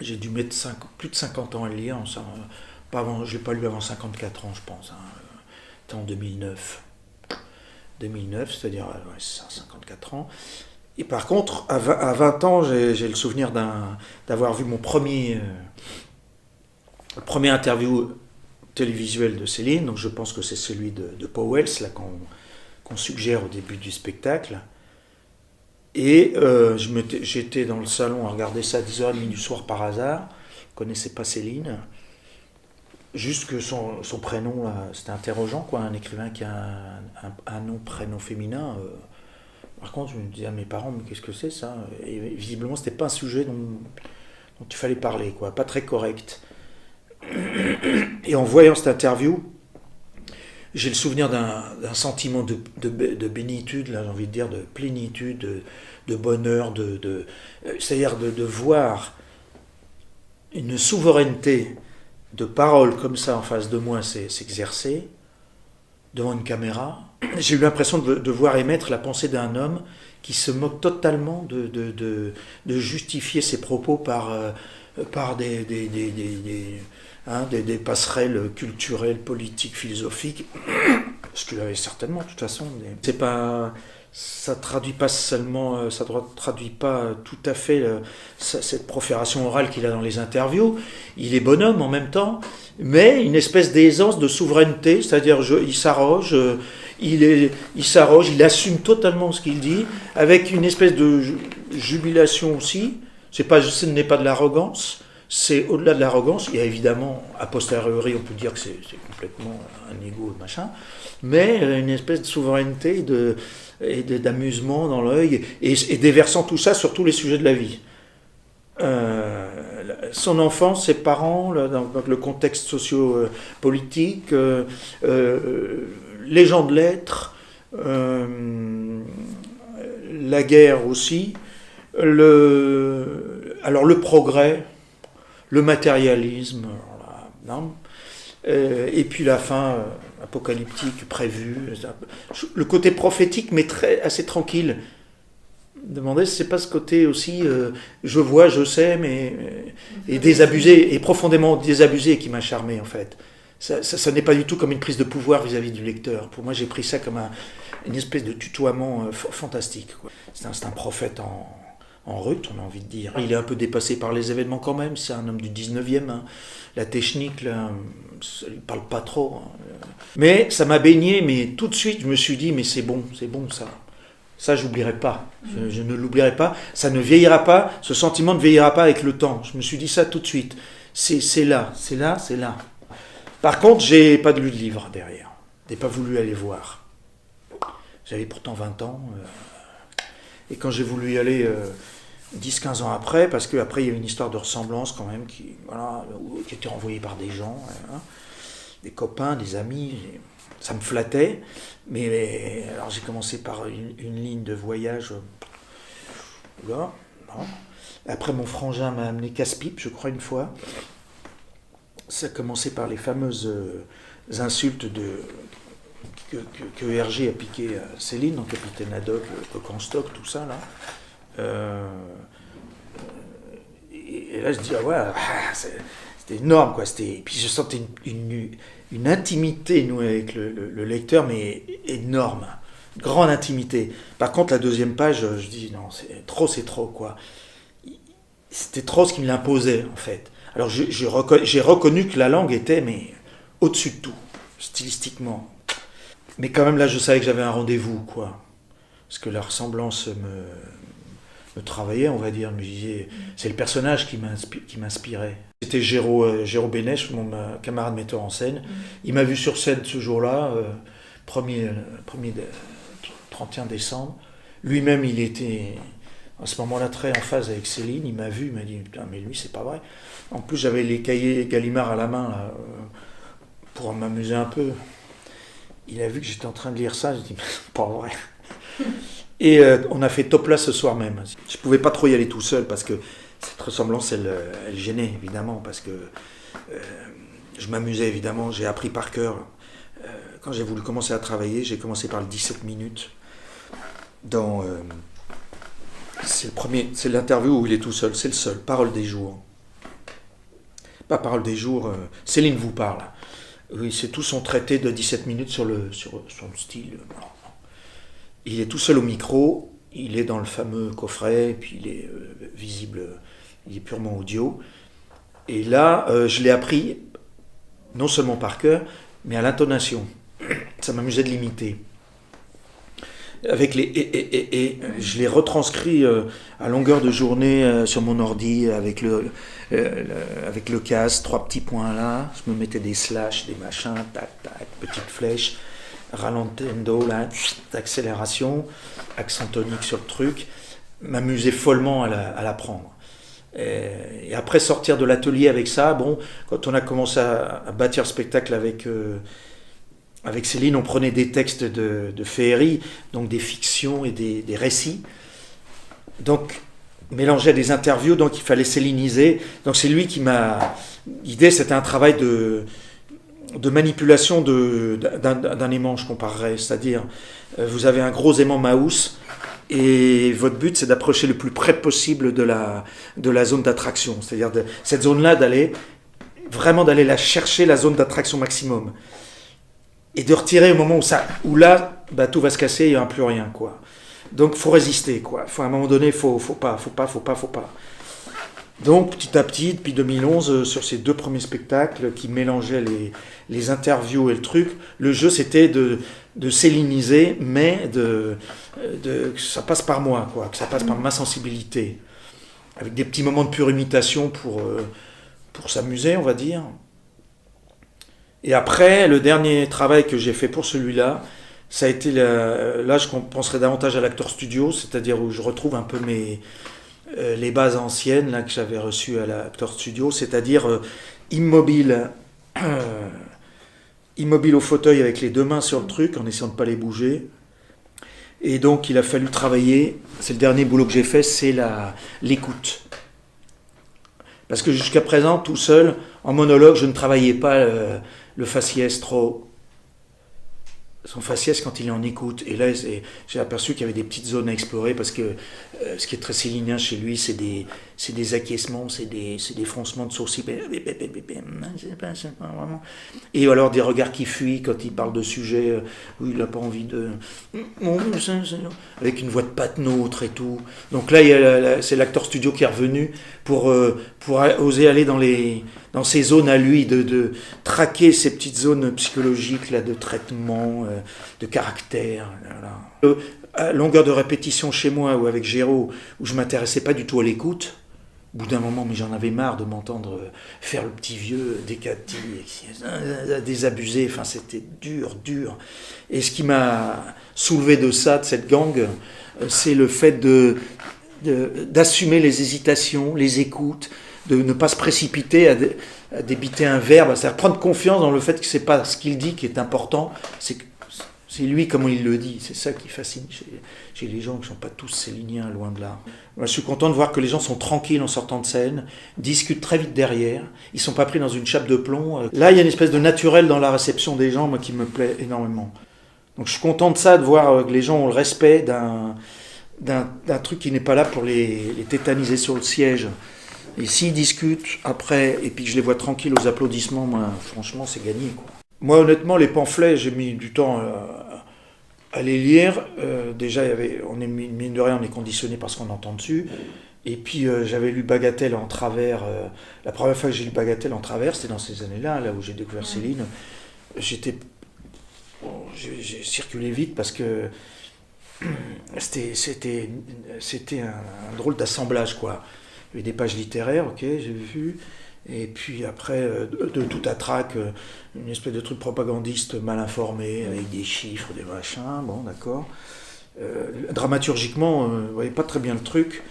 J'ai dû mettre plus de 50 ans à le lire. Ça, pas avant, je ne l'ai pas lu avant 54 ans, je pense. Hein. C'était en 2009. 2009, c'est-à-dire ouais, 54 ans. Et par contre, à 20 ans, j'ai le souvenir d'avoir vu mon premier interview télévisuel de Céline. Donc je pense que c'est celui de Powell, là qu'on suggère au début du spectacle. Et j'étais dans le salon à regarder ça à 10h30 du soir par hasard. Je ne connaissais pas Céline. Juste que son prénom, là, c'était interrogeant, quoi. Un écrivain qui a un nom, prénom féminin. Par contre, je me disais à mes parents, mais qu'est-ce que c'est ça? Et visiblement, c'était pas un sujet dont il fallait parler, quoi. Pas très correct. Et en voyant cette interview, j'ai le souvenir d'un sentiment de bénitude, là, j'ai envie de dire, de plénitude, de bonheur, c'est-à-dire de voir une souveraineté de parole comme ça en face de moi s'exercer devant une caméra. J'ai eu l'impression de voir émettre la pensée d'un homme qui se moque totalement de justifier ses propos par des passerelles culturelles, politiques, philosophiques, ce qu'il avait certainement, de toute façon. C'est pas, ça traduit pas seulement, ça traduit pas tout à fait cette profération orale qu'il a dans les interviews. Il est bonhomme en même temps, mais une espèce d'aisance de souveraineté, c'est-à-dire il s'arroge, il assume totalement ce qu'il dit, avec une espèce de jubilation aussi. Ce n'est pas de l'arrogance. C'est au-delà de l'arrogance, il y a évidemment, a posteriori, on peut dire que c'est complètement un ego, machin, mais une espèce de souveraineté et d'amusement dans l'œil, et déversant tout ça sur tous les sujets de la vie. Son enfance, ses parents, dans le contexte socio-politique, les gens de lettres, la guerre aussi, alors le progrès, le matérialisme, non, et puis la fin apocalyptique prévue, le côté prophétique mais assez tranquille. Demandez si c'est pas ce côté aussi je vois, je sais, mais et désabusé, et profondément désabusé qui m'a charmé en fait. Ça n'est pas du tout comme une prise de pouvoir vis-à-vis du lecteur. Pour moi, j'ai pris ça comme une espèce de tutoiement fantastique, quoi. C'est un prophète en rut, on a envie de dire. Il est un peu dépassé par les événements quand même, c'est un homme du 19e. Hein. La technique, là, ça lui parle pas trop. Hein. Mais ça m'a baigné, mais tout de suite, je me suis dit, mais c'est bon ça. Ça, j'oublierai pas. Je ne l'oublierai pas. Ça ne vieillira pas. Ce sentiment ne vieillira pas avec le temps. Je me suis dit ça tout de suite. C'est là. Par contre, j'ai pas lu de livre derrière. J'ai pas voulu aller voir. J'avais pourtant 20 ans. Et quand j'ai voulu y aller 10-15 ans après, parce qu'après il y a une histoire de ressemblance quand même qui était renvoyée par des gens, hein, des copains, des amis, ça me flattait. Mais alors j'ai commencé par une ligne de voyage. Là, non. Après mon frangin m'a amené casse-pipe, je crois, une fois. Ça a commencé par les fameuses insultes que Hergé a piqué à Céline, donc Capitaine Haddock, Coq en stock, tout ça là. Et là je dis ah ouais, c'était énorme quoi. Et puis je sentais une intimité nouée avec le lecteur, mais énorme, grande intimité. Par contre la deuxième page, je dis non, c'est trop quoi. C'était trop ce qui me l'imposait en fait. Alors j'ai reconnu que la langue était mais au-dessus de tout, stylistiquement. Mais quand même là je savais que j'avais un rendez-vous quoi. Parce que la ressemblance me travaillait, on va dire. Je me disais, c'est le personnage qui m'inspirait. C'était Géraud Bénèche, mon camarade metteur en scène. Il m'a vu sur scène ce jour-là, premier 31 décembre. Lui-même, il était à ce moment-là très en phase avec Céline. Il m'a vu, il m'a dit, putain, mais lui, c'est pas vrai. En plus, j'avais les cahiers Gallimard à la main là, pour m'amuser un peu. Il a vu que j'étais en train de lire ça, je dis, c'est pas vrai. Et on a fait top là ce soir même. Je pouvais pas trop y aller tout seul parce que cette ressemblance, elle gênait évidemment parce que je m'amusais évidemment. J'ai appris par cœur. Quand j'ai voulu commencer à travailler, j'ai commencé par le 17 minutes. C'est l'interview où il est tout seul, c'est le seul. Parole des jours. pas Parole des jours, Céline vous parle. Oui, c'est tout son traité de 17 minutes sur son style. Il est tout seul au micro, il est dans le fameux coffret, et puis il est visible, il est purement audio. Et là, je l'ai appris, non seulement par cœur, mais à l'intonation. Ça m'amusait de l'imiter. Avec les et je l'ai retranscrit à longueur de journée sur mon ordi avec le casque, 3 petits points là, je me mettais des slash, des machins, tac tac, petites flèches, ralentendo là, accélération, accent tonique sur le truc, m'amusais follement à l'apprendre. Et après sortir de l'atelier avec ça, bon, quand on a commencé à bâtir le spectacle avec Céline, on prenait des textes de féerie, donc des fictions et des récits. Donc, mélangeait des interviews, donc il fallait céliniser. Donc c'est lui qui m'a guidé, c'était un travail de manipulation d'un aimant, je comparerais. C'est-à-dire, vous avez un gros aimant Mauss, et votre but, c'est d'approcher le plus près possible de la zone d'attraction. C'est-à-dire, cette zone-là, d'aller la chercher, la zone d'attraction maximum. Et de retirer au moment où là, bah, tout va se casser, il n'y aura plus rien, quoi. Donc, faut résister, quoi. À un moment donné, faut pas. Donc, petit à petit, depuis 2011, sur ces 2 premiers spectacles qui mélangeaient les interviews et le truc, le jeu, c'était de céliniser, mais que ça passe par moi, quoi, que ça passe par ma sensibilité, avec des petits moments de pure imitation pour s'amuser, on va dire. Et après, le dernier travail que j'ai fait pour celui-là, ça a été là, je penserais davantage à l'acteur studio, c'est-à-dire où je retrouve un peu les bases anciennes là que j'avais reçues à l'acteur studio, c'est-à-dire immobile au fauteuil avec les 2 mains sur le truc, en essayant de ne pas les bouger. Et donc, il a fallu travailler. C'est le dernier boulot que j'ai fait, c'est l'écoute. Parce que jusqu'à présent, tout seul, en monologue, je ne travaillais pas le faciès trop. Son faciès quand il est en écoute. Et là, j'ai aperçu qu'il y avait des petites zones à explorer parce que ce qui est très célinien chez lui, c'est des acquiescements, c'est des froncements de sourcils. Et alors des regards qui fuient quand il parle de sujets où il n'a pas envie de... Avec une voix de patte neutre et tout. Donc là, c'est l'acteur studio qui est revenu pour oser aller dans ces zones à lui, de traquer ces petites zones psychologiques là, de traitement, de caractère. Voilà. À longueur de répétition chez moi ou avec Géraud, où je ne m'intéressais pas du tout à l'écoute, au bout d'un moment, mais j'en avais marre de m'entendre faire le petit vieux décati, désabusé, enfin c'était dur. Et ce qui m'a soulevé de cette gang, c'est le fait d'assumer les hésitations, les écoutes, de ne pas se précipiter à débiter un verbe, c'est-à-dire prendre confiance dans le fait que c'est pas ce qu'il dit qui est important, c'est lui comment il le dit, c'est ça qui fascine chez les gens qui ne sont pas tous céliniens, loin de là. Moi, je suis content de voir que les gens sont tranquilles en sortant de scène, discutent très vite derrière, ils ne sont pas pris dans une chape de plomb. Là, il y a une espèce de naturel dans la réception des gens, moi, qui me plaît énormément. Donc je suis content de ça, de voir que les gens ont le respect d'un truc qui n'est pas là pour les tétaniser sur le siège. Et s'ils discutent après, et puis que je les vois tranquilles aux applaudissements, moi, franchement, c'est gagné, quoi. Moi, honnêtement, les pamphlets, j'ai mis du temps à les lire. Déjà, mine de rien, on est conditionné par ce qu'on entend dessus. Et puis, j'avais lu Bagatelle en travers. La première fois que j'ai lu Bagatelle en travers, c'était dans ces années-là, là où j'ai découvert Céline. J'ai circulé vite parce que c'était un drôle d'assemblage, quoi. Il y avait des pages littéraires, ok, j'ai vu. Et puis après, de tout à trac, une espèce de truc propagandiste mal informé, avec des chiffres, des machins, bon, d'accord. Dramaturgiquement, vous voyez pas très bien le truc.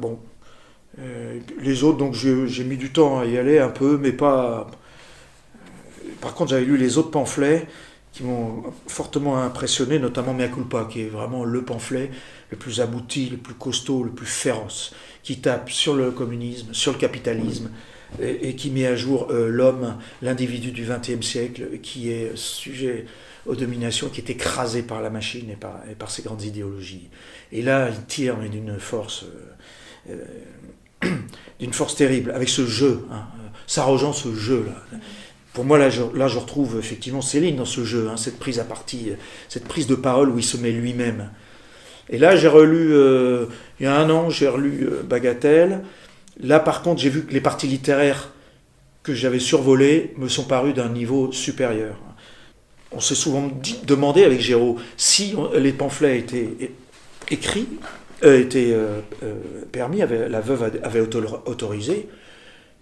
Bon. Les autres, donc j'ai mis du temps à y aller un peu, mais pas... Par contre, j'avais lu les autres pamphlets qui m'ont fortement impressionné, notamment Mea Culpa, qui est vraiment le pamphlet le plus abouti, le plus costaud, le plus féroce, qui tape sur le communisme, sur le capitalisme, et qui met à jour l'homme, l'individu du XXe siècle, qui est sujet aux dominations, qui est écrasé par la machine et par ses grandes idéologies. Et là, il tire d'une force d'une force terrible, avec ce jeu, hein, s'arrogeant ce jeu-là. Pour moi, là, je retrouve effectivement Céline dans ce jeu, hein, cette prise à partie, cette prise de parole où il se met lui-même. Et là, j'ai relu, il y a un an, j'ai relu Bagatelle. Là, par contre, j'ai vu que les parties littéraires que j'avais survolées me sont parues d'un niveau supérieur. On s'est souvent demandé avec Géraud si les pamphlets étaient écrits, étaient permis, la veuve avait autorisé.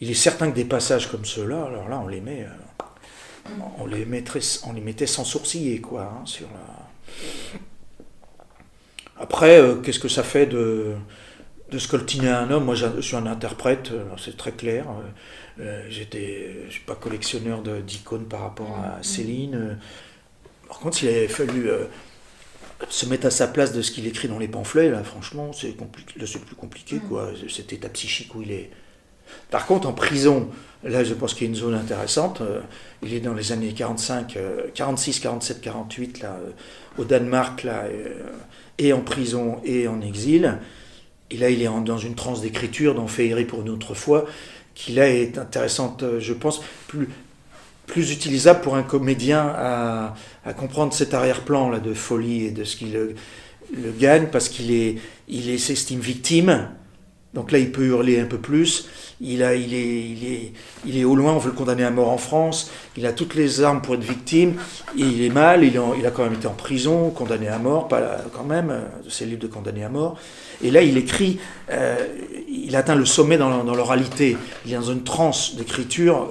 Il est certain que des passages comme ceux-là, alors là, on les mettait sans sourciller, quoi. Hein, sur la... Après, qu'est-ce que ça fait de scoltiner un homme? Moi, je suis un interprète, c'est très clair. Je ne suis pas collectionneur d'icônes par rapport à Céline. Par contre, s'il avait fallu se mettre à sa place de ce qu'il écrit dans les pamphlets, là, franchement, c'est plus compliqué, quoi. Cet état psychique où il est. Par contre, en prison, là, je pense qu'il y a une zone intéressante. Il est dans les années 45, 46, 47, 48, là, au Danemark, là, et en prison et en exil. Et là, il est dans une transe d'écriture, dans Féerie pour une autre fois, qui là est intéressante, je pense, plus utilisable pour un comédien à comprendre cet arrière-plan là, de folie et de ce qui le gagne, parce qu'il s'estime victime. Donc là, il peut hurler un peu plus. Il est au loin, on veut le condamner à mort en France. Il a toutes les armes pour être victime. Et il est mal, il a quand même été en prison, condamné à mort, pas quand même, c'est le livre de condamné à mort. Et là, il écrit, il atteint le sommet dans l'oralité. Il est dans une transe d'écriture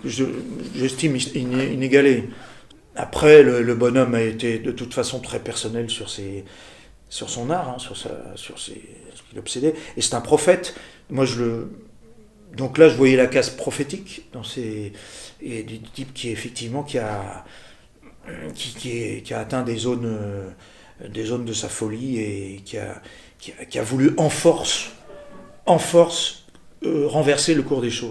que j'estime inégalée. Après, le bonhomme a été de toute façon très personnel sur son art, hein, sur ce qu'il obsédait. Et c'est un prophète. Moi, donc là, je voyais la case prophétique et du type qui effectivement qui a atteint des zones de sa folie et qui a voulu en force renverser le cours des choses.